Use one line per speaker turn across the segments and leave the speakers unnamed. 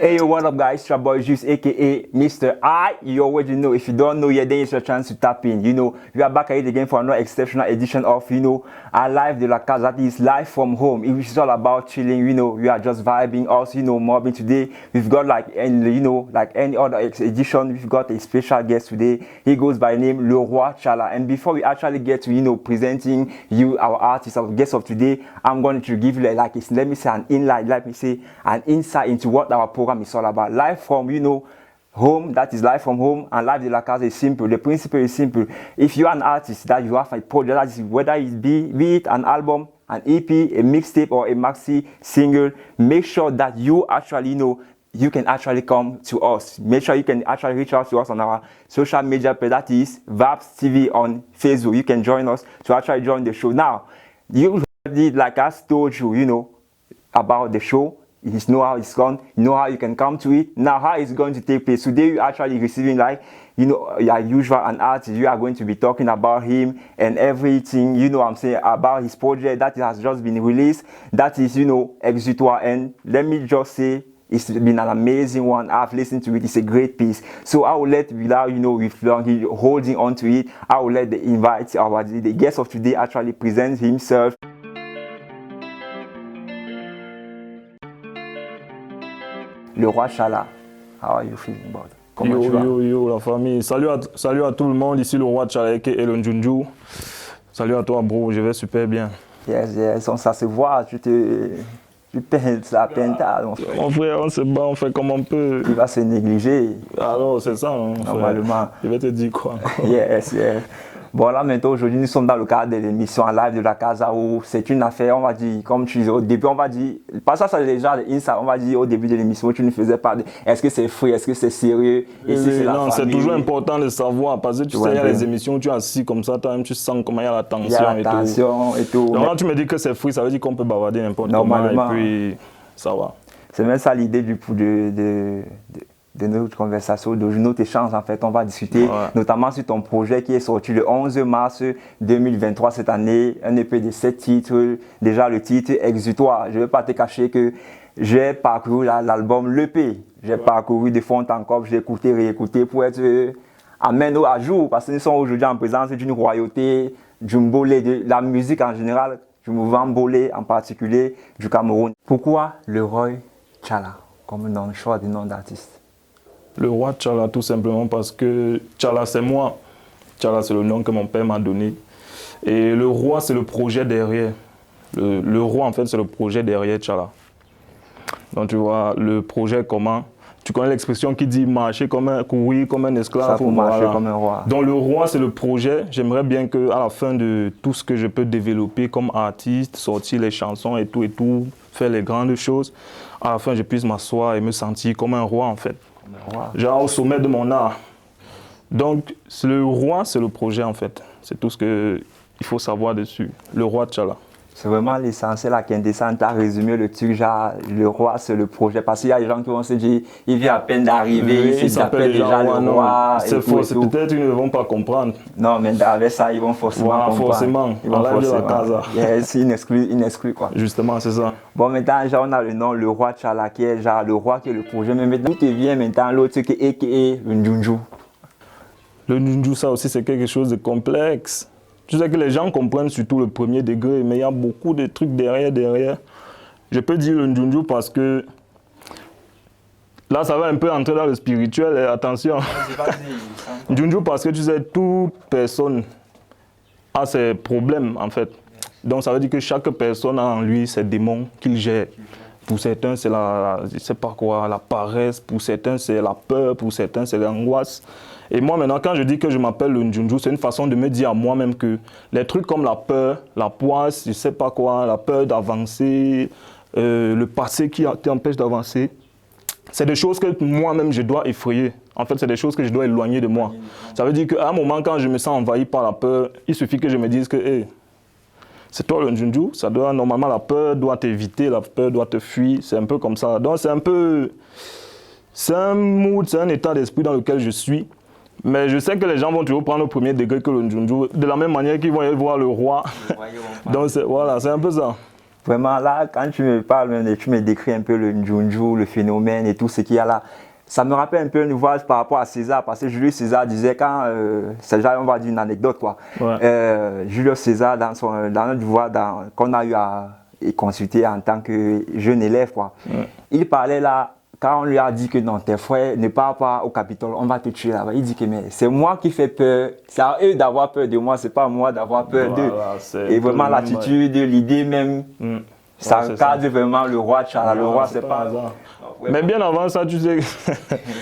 Hey, yo, what up, guys? It's your boy Juice, aka Mr. I. You already know. If you don't know yet, then it's your chance to tap in. You know, we are back at it again for another exceptional edition of, our Live de la Casa. That is live from home. Which is all about chilling. We are just vibing us, mobbing today. We've got like any other edition, we've got a special guest today. He goes by name Leroy Chala. And before we actually get to, presenting you our artist, our guest of today, I'm going to give you an insight into what our program is all about. Live from, home, that is live from home, and Live de la Casa is simple. The principle is simple. If you're an artist that you have a project, that is whether it be it an album, an EP, a mixtape, or a maxi single, make sure that you actually you can actually come to us. Make sure you can actually reach out to us on our social media page, that is Vibes TV on Facebook. You can join us to actually join the show. Now, you already, like I told you, about the show. You know how it's gone, you know how you can come to it. Now, how it's going to take place. Today, you're actually receiving, your usual an artist. You are going to be talking about him and everything, about his project that has just been released. That is, Exutoire. And let me just say, it's been an amazing one. I've listened to it. It's a great piece. So I will let, without, with holding on to it, I will let the guest of today actually present himself. Leroy Chala, how are you feeling about it? Comment
yo, la famille. Salut à tout le monde, ici Leroy Chala et le Njunju. Salut à toi, bro, je vais super bien.
Yes, ça se voit, tu peins la peinture.
Mon frère, on se bat, on fait comme on peut.
Il va se négliger.
Alors, c'est ça, hein,
normalement.
Je vais te dire quoi.
Yes. Bon, là, maintenant, aujourd'hui, nous sommes dans le cadre de l'émission en live de la Casa où c'est une affaire, on va dire, comme tu disais au début, on va dire, pas ça, c'est déjà l'insight, on va dire au début de l'émission où tu ne faisais pas de est-ce que c'est free, est-ce que c'est sérieux,
et si non, c'est toujours important de savoir parce que tu sais, il y a les émissions où tu es assis comme ça, toi-même, tu sens comment il y a la tension
et tout.
Donc, quand tu me dis que c'est free, ça veut dire qu'on peut bavarder n'importe comment et puis ça va.
C'est même ça l'idée de notre conversation, de notre échange en fait. On va discuter notamment sur ton projet qui est sorti le 11 mars 2023 cette année, un EP de 7 titres, déjà le titre Exutoire. Je ne vais pas te cacher que j'ai parcouru l'album, l'EP, j'ai parcouru de fond en comble, j'ai écouté, réécouté pour être amené à jour parce que nous sommes aujourd'hui en présence d'une royauté, du mbolé, de la musique en général, du mouvement mbolé en particulier du Cameroun. Pourquoi Leroy Chala comme nom, choix du nom d'artiste?
Leroy Chala, tout simplement parce que Chala, c'est moi. Chala, c'est le nom que mon père m'a donné. Et le roi, c'est le projet derrière. Le roi, en fait, c'est le projet derrière Chala. Donc, tu vois, le projet comment? Tu connais l'expression qui dit marcher comme courir comme un esclave.
Ça, pour marcher comme un roi.
Donc, le roi, c'est le projet. J'aimerais bien qu'à la fin de tout ce que je peux développer comme artiste, sortir les chansons et tout, faire les grandes choses, à la fin, je puisse m'asseoir et me sentir comme un roi, en fait. Genre au sommet de mon art. Donc, le roi, c'est le projet en fait. C'est tout ce qu'il faut savoir dessus. Le roi Chala.
C'est vraiment l'essentiel, la quintessence. Tu as résumé le truc, genre, le roi, c'est le projet. Parce qu'il y a des gens qui vont se dire, il vient à peine d'arriver, il s'appelle déjà le roi.
C'est faux, c'est peut-être qu'ils ne vont pas comprendre.
Non, mais avec ça, ils vont forcément comprendre.
Forcément,
ils vont forcément. La casa. Yes, inexclu quoi.
Justement, c'est ça.
Bon, maintenant, genre, on a le nom, le roi Chala, qui est genre le roi qui est le projet. Mais maintenant, tu viens maintenant l'autre qui est le Njunju.
Le Njunju, ça aussi, c'est quelque chose de complexe. Tu sais que les gens comprennent surtout le premier degré, mais il y a beaucoup de trucs derrière. Je peux dire le Njunju parce que là, ça va un peu entrer dans le spirituel, et attention. Njunju parce que tu sais, toute personne a ses problèmes en fait. Donc ça veut dire que chaque personne a en lui ses démons qu'il gère. Pour certains, c'est je sais pas quoi, la paresse, pour certains, c'est la peur, pour certains, c'est l'angoisse. Et moi, maintenant, quand je dis que je m'appelle le Njunju, c'est une façon de me dire à moi-même que les trucs comme la peur, la poisse, je sais pas quoi, la peur d'avancer, le passé qui t'empêche d'avancer, c'est des choses que moi-même, je dois effrayer. En fait, c'est des choses que je dois éloigner de moi. Ça veut dire qu'à un moment, quand je me sens envahi par la peur, il suffit que je me dise que, hey, c'est toi le Njunju, ça doit, normalement, la peur doit t'éviter, la peur doit te fuir, c'est un peu comme ça. Donc, c'est un mood, c'est un état d'esprit dans lequel je suis. Mais je sais que les gens vont toujours prendre au premier degré que le Njunju, de la même manière qu'ils vont aller voir le roi. Donc voilà, c'est un peu ça.
Vraiment, là, quand tu me parles et tu me décris un peu le Njunju, le phénomène et tout ce qu'il y a là, ça me rappelle un peu une voix par rapport à César, parce que Julius César disait quand, c'est déjà, on va dire une anecdote quoi, Julius César dans notre voix qu'on a eu à consulter en tant que jeune élève quoi, il parlait là, quand on lui a dit que non, tes frères ne partent pas au Capitole, on va te tuer là-bas, il dit que mais c'est moi qui fais peur, c'est à eux d'avoir peur de moi, c'est pas à moi d'avoir peur d'eux. Et vraiment l'attitude, l'idée même, ça encadre vraiment le roi Tchala. Le roi, c'est pas hasard.
Mais bien avant ça, tu sais,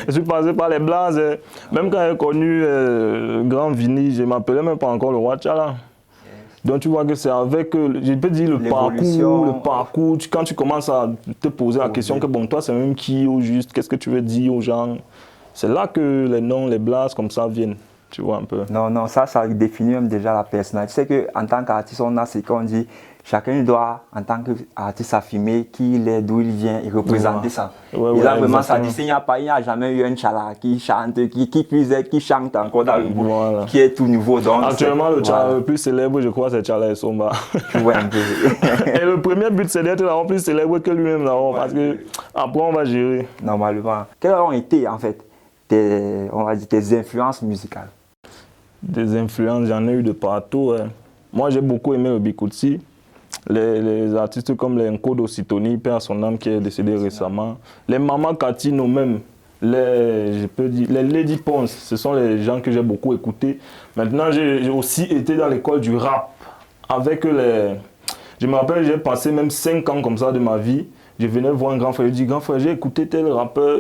je suis passé par les Blancs. Même quand j'ai connu le grand Vini, je ne m'appelais même pas encore le roi Tchala. Donc tu vois que c'est avec, je peux dire, le parcours, quand tu commences à te poser la question que bon, toi c'est même qui au juste, qu'est-ce que tu veux dire aux gens, c'est là que les noms, les blases comme ça viennent, tu vois un peu.
Non, ça définit même déjà la personnalité. Tu sais qu'en tant qu'artiste, on a ce qu'on dit, chacun doit, en tant qu'artiste, affirmer qui il est, d'où il vient et représenter ça. Et là, vraiment, ça dit, il n'y a jamais eu un Tchala qui chante, qui chante encore dans le groupe, qui est tout nouveau. Donc,
actuellement, le Tchala le plus célèbre, je crois, c'est Tchala Essomba.
Tu vois un peu.
Et le premier but, c'est d'être là plus célèbre que lui-même, parce que après, on va gérer.
Normalement. Quelles ont été, en fait, tes influences musicales?
Des influences, j'en ai eu de partout. Moi, j'ai beaucoup aimé le Bikutsi. Les artistes comme les Nkodo Sitoni, père son âme qui est décédé récemment. Les Mama Katino même, les Lady Ponce, ce sont les gens que j'ai beaucoup écoutés. Maintenant, j'ai aussi été dans l'école du rap. Avec les... Je me rappelle, j'ai passé même 5 ans comme ça de ma vie. Je venais voir un grand frère, je dis, grand frère, j'ai écouté tel rappeur.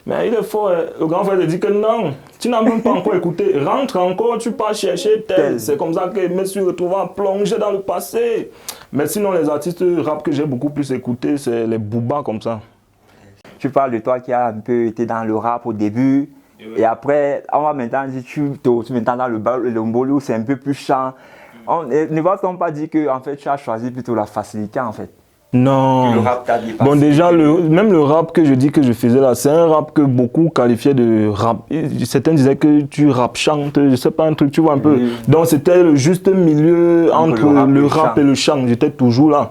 Mais il est fort. Le grand frère te dit que non, tu n'as même pas encore écouté. Rentre encore, tu pars chercher tel. C'est comme ça que je me suis retrouvé plongé dans le passé. Mais sinon, les artistes rap que j'ai beaucoup plus écoutés, c'est les Booba comme ça.
Tu parles de toi qui a un peu été dans le rap au début. Et après, on va maintenant dire tu maintenant dans le mbolo, c'est un peu plus chant. Ne va-t-on pas dire que en fait, tu as choisi plutôt la facilité en fait?
Non.
Le rap t'a dépassé.
Bon, déjà, même le rap que je dis que je faisais là, c'est un rap que beaucoup qualifiaient de rap. Certains disaient que tu rap chantes, je sais pas, un truc, tu vois un peu. Donc, c'était le juste milieu entre le rap et le chant. J'étais toujours là.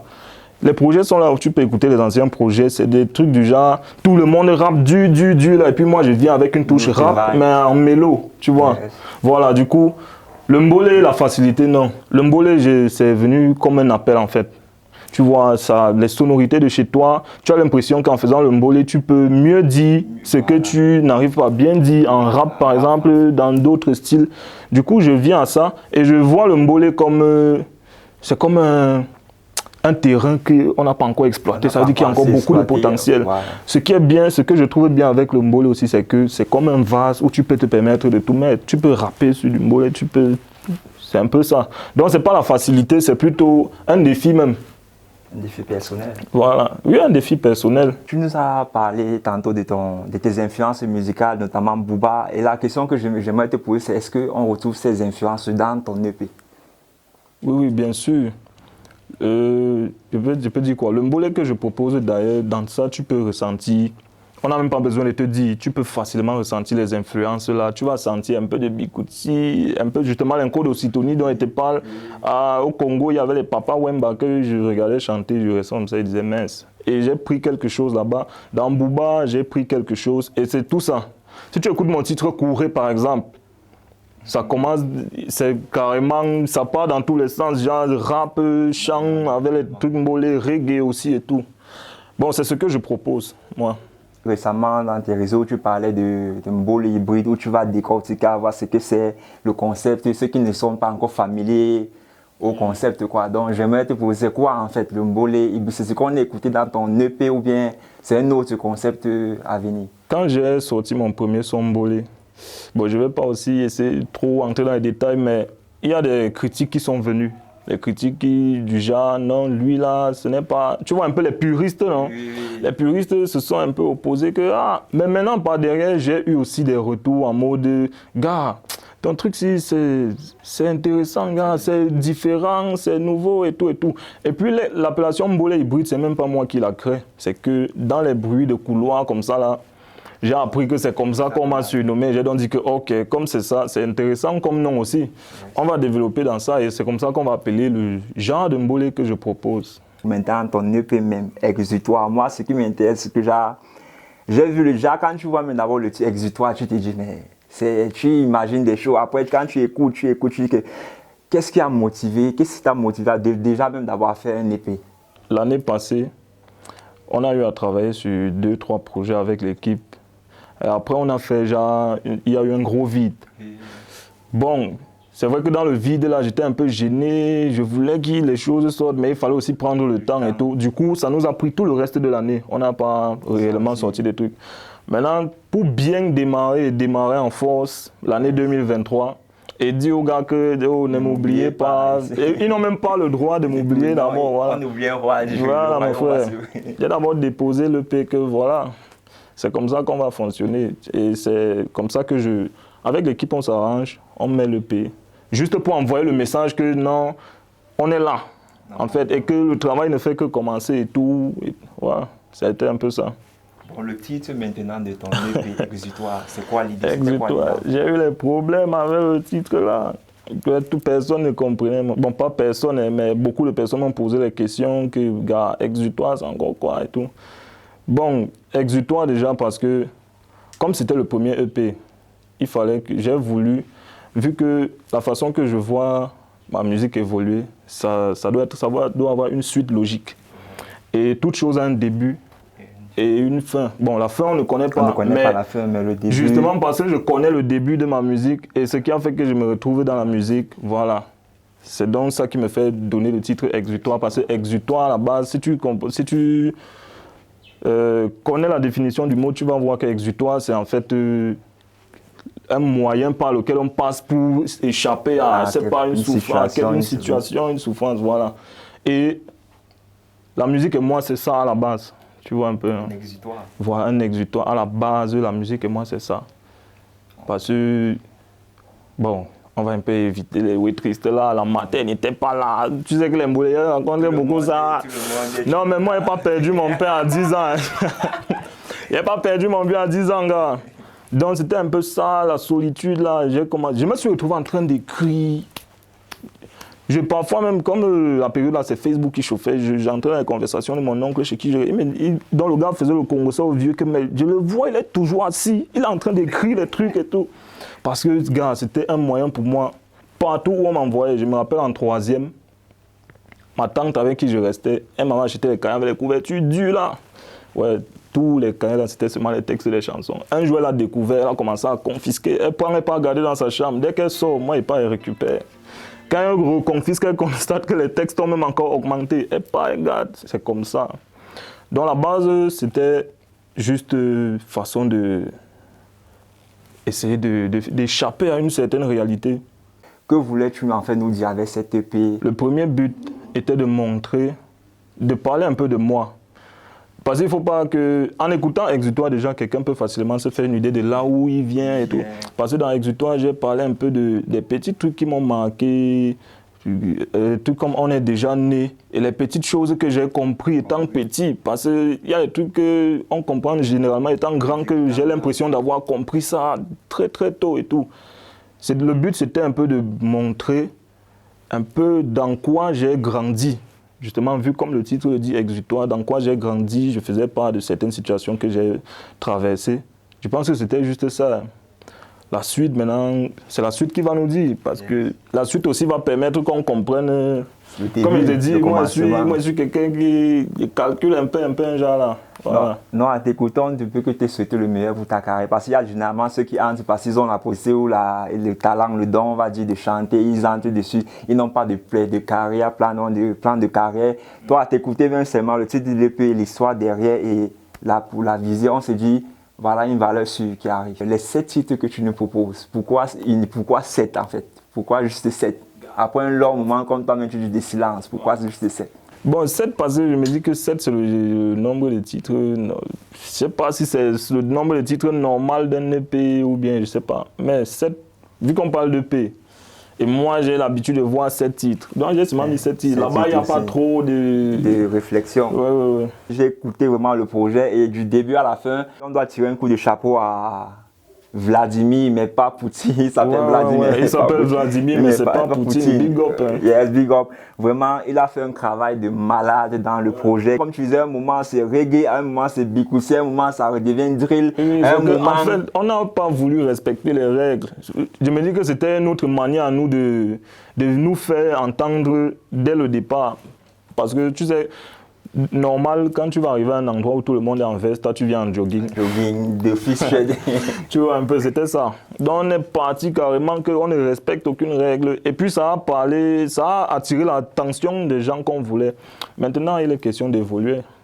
Les projets sont là où tu peux écouter les anciens projets. C'est des trucs du genre, tout le monde rappe du là. Et puis moi, je viens avec une touche rap, mais en mélo, tu vois. Voilà, du coup, le mbolé, la facilité, non. Le mbolé, c'est venu comme un appel en fait. Tu vois, ça, les sonorités de chez toi, tu as l'impression qu'en faisant le mbolé, tu peux mieux dire ce que tu n'arrives pas à bien dire en rap, par exemple, dans d'autres styles. Du coup, je viens à ça et je vois le mbolé comme... c'est comme un terrain qu'on n'a pas encore exploité. Ça veut dire qu'il y a encore beaucoup de potentiel. Ce qui est bien, ce que je trouve bien avec le mbolé aussi, c'est que c'est comme un vase où tu peux te permettre de tout mettre. Tu peux rapper sur du mbolé, tu peux... C'est un peu ça. Donc, ce n'est pas la facilité, c'est plutôt un défi même.
Un défi personnel.
Voilà, oui, un défi personnel.
Tu nous as parlé tantôt de tes influences musicales, notamment Booba. Et la question que j'aimerais te poser, c'est est-ce qu'on retrouve ces influences dans ton EP?
Oui, bien sûr. Je peux dire quoi? Le mbolé que je propose d'ailleurs, dans ça, tu peux ressentir. On n'a même pas besoin de te dire, tu peux facilement ressentir les influences là. Tu vas sentir un peu de Bikutsi, un peu justement l'Nkodo Sitoni dont il te parle. Au Congo, il y avait les Papa Wemba que je regardais chanter, je restais comme ça, ils disaient mince. Et j'ai pris quelque chose là-bas. Dans Booba, j'ai pris quelque chose et c'est tout ça. Si tu écoutes mon titre Couré par exemple, ça commence, c'est carrément, ça part dans tous les sens, genre rap, chant, avec les trucs mbolé, reggae aussi et tout. Bon, c'est ce que je propose, moi.
Récemment, dans tes réseaux, tu parlais de mbolé hybride où tu vas décortiquer, voir ce que c'est le concept, ceux qui ne sont pas encore familiers au concept, quoi. Donc, j'aimerais te poser quoi, en fait, le mbolé hybride? C'est ce qu'on a écouté dans ton EP ou bien c'est un autre concept à venir?
Quand j'ai sorti mon premier son mbolé, bon, je ne vais pas aussi essayer de trop entrer dans les détails, mais il y a des critiques qui sont venues. Les critiques du genre, non, lui là, ce n'est pas... Tu vois un peu les puristes, non? Oui. Les puristes se sont un peu opposés que... Ah, mais maintenant, par derrière, j'ai eu aussi des retours en mode... Gars, ton truc, c'est intéressant, gars, c'est différent, c'est nouveau et tout et tout. Et puis, l'appellation mbolé hybride, c'est même pas moi qui l'a créé. C'est que dans les bruits de couloir comme ça, là, j'ai appris que c'est comme ça qu'on m'a surnommé. J'ai donc dit que, ok, comme c'est ça, c'est intéressant comme nom aussi. On va développer dans ça et c'est comme ça qu'on va appeler le genre de mbolé que je propose.
Maintenant, ton EP même, Exutoire. Moi, ce qui m'intéresse, c'est que j'ai vu déjà, quand tu vois même d'abord le titre Exutoire, tu te dis, mais tu imagines des choses. Après, quand tu écoutes, tu dis que qu'est-ce qui a motivé, qu'est-ce qui t'a motivé déjà même d'avoir fait un EP?
L'année passée, on a eu à travailler sur 2-3 projets avec l'équipe. Et après, on a fait il y a eu un gros vide. Bon, c'est vrai que dans le vide, là, j'étais un peu gêné. Je voulais que les choses sortent, mais il fallait aussi prendre le temps et tout. Du coup, ça nous a pris tout le reste de l'année. On n'a pas réellement sorti des trucs. Maintenant, pour bien démarrer en force l'année 2023, et dire aux gars que ne m'oubliez pas. Ils n'ont même pas le droit de m'oublier d'abord. Voilà.
On oublie un roi.
Voilà, mon frère. J'ai d'abord déposé le P que voilà. C'est comme ça qu'on va fonctionner. Et c'est comme ça que avec l'équipe, on s'arrange, on met le P. Juste pour envoyer le message que non, on est là. En fait, et que le travail ne fait que commencer et tout. Et voilà, c'était un peu ça.
Bon, le titre maintenant de ton EP, Exutoire, c'est quoi l'idée?
Exutoire. J'ai eu les problèmes avec le titre là. Que toute personne ne comprenait. Bon, pas personne, mais beaucoup de personnes m'ont posé les questions que, gars, Exutoire, c'est encore quoi et tout. Bon, Exutoire déjà parce que, comme c'était le premier EP, il fallait que j'ai voulu, vu que la façon que je vois ma musique évoluer, ça doit avoir une suite logique. Et toute chose a un début et une fin. Bon, la fin, on ne connaît pas.
On ne connaît pas la fin, mais le début...
Justement parce que je connais le début de ma musique et ce qui a fait que je me retrouve dans la musique, voilà. C'est donc ça qui me fait donner le titre Exutoire. Parce que Exutoire, à la base, si tu connais la définition du mot, tu vas voir qu'exutoire, c'est en fait un moyen par lequel on passe pour échapper à une situation, une souffrance, voilà. Et la musique et moi, c'est ça à la base. Tu vois un peu.
Un exutoire.
Voilà, un exutoire. À la base, la musique et moi, c'est ça. Parce que, bon, on va un peu éviter les oui tristes là. La matin n'était pas là. Tu sais que les Mouléens rencontrent beaucoup ça. Non, mais moi, je n'ai pas perdu mon père à 10 ans. Je n'ai pas perdu mon vieux à 10 ans, gars. Donc, c'était un peu ça, la solitude là. Je me suis retrouvé en train d'écrire. Parfois même, comme la période là, c'est Facebook qui chauffait, j'entrais dans les conversations de mon oncle chez qui dont le gars faisait le Congo ça au vieux, je le vois, il est toujours assis, il est en train d'écrire les trucs et tout. Parce que, gars, c'était un moyen pour moi, partout où on m'envoyait, je me rappelle en 3e, ma tante avec qui je restais, elle m'avait acheté les cahiers avec les couvertures dures là. Ouais, tous les cahiers là, c'était seulement les textes des chansons. Un jour, elle a découvert, elle a commencé à confisquer, elle prend et pas garder dans sa chambre. Dès qu'elle sort, moi, il pas, elle récupère. Quand elle reconfisque, elle constate que les textes ont même encore augmenté. Et pas, regarde, c'est comme ça. Donc la base, c'était juste façon de essayer d'échapper à une certaine réalité.
Que voulais-tu en fait nous dire avec cette EP?
Le premier but était de montrer, de parler un peu de moi. Parce qu'il ne faut pas que, en écoutant Exutoire, déjà, quelqu'un peut facilement se faire une idée de là où il vient et tout. Parce que dans Exutoire, j'ai parlé un peu des petits trucs qui m'ont marqué, trucs comme on est déjà né, et les petites choses que j'ai compris étant petit. Parce qu'il y a des trucs qu'on comprend généralement étant grand, que j'ai l'impression d'avoir compris ça très très tôt et tout. Le but, c'était un peu de montrer un peu dans quoi j'ai grandi. Justement, vu comme le titre le dit, Exutoire, dans quoi j'ai grandi, je faisais part de certaines situations que j'ai traversées. Je pense que c'était juste ça. La suite, maintenant, c'est la suite qui va nous dire, parce que la suite aussi va permettre qu'on comprenne. Comme je te dis, moi je suis quelqu'un qui calcule un peu un genre là. Voilà.
Non, en t'écoutant, tu peux que te souhaiter le meilleur pour ta carrière. Parce qu'il y a généralement ceux qui entrent parce qu'ils ont la possibilité ou le talent, le don, on va dire, de chanter. Ils entrent dessus. Ils n'ont pas de carrière, plan de carrière. Toi, à t'écouter, même seulement le titre de l'EP, l'histoire derrière et pour la vision, on se dit, voilà une valeur sûre qui arrive. Les 7 titres que tu nous proposes, pourquoi 7 en fait? Pourquoi juste 7? Après un long moment, comme toi-même tu dis des silences, pourquoi juste 7?
Bon, 7 parce que je me dis que 7 c'est le nombre de titres. Je ne sais pas si c'est le nombre de titres normal d'un EP ou bien, je ne sais pas. Mais 7, vu qu'on parle d'EP, et moi j'ai l'habitude de voir 7 titres. Donc j'ai seulement mis 7 titres. Là-bas, il n'y a pas trop
de réflexion.
Ouais.
J'ai écouté vraiment le projet et du début à la fin, on doit tirer un coup de chapeau à Vladimir, mais pas Poutine. Il s'appelle Vladimir.
Ouais. Il s'appelle Vladimir, mais c'est pas Poutine. Big up. Hein.
Yes, big up. Vraiment, il a fait un travail de malade dans le projet. Comme tu disais, à un moment c'est reggae, à un moment c'est bikoussi, à un moment ça redevient drill.
En fait, on n'a pas voulu respecter les règles. Je me dis que c'était une autre manière à nous de nous faire entendre dès le départ. Parce que tu sais, normal, quand tu vas arriver à un endroit où tout le monde est en veste, toi tu viens en jogging.
Jogging, de fils.
Tu vois un peu, c'était ça. Donc on est parti carrément qu'on ne respecte aucune règle. Et puis ça a parlé, ça a attiré l'attention des gens qu'on voulait. Maintenant, il est question d'évoluer.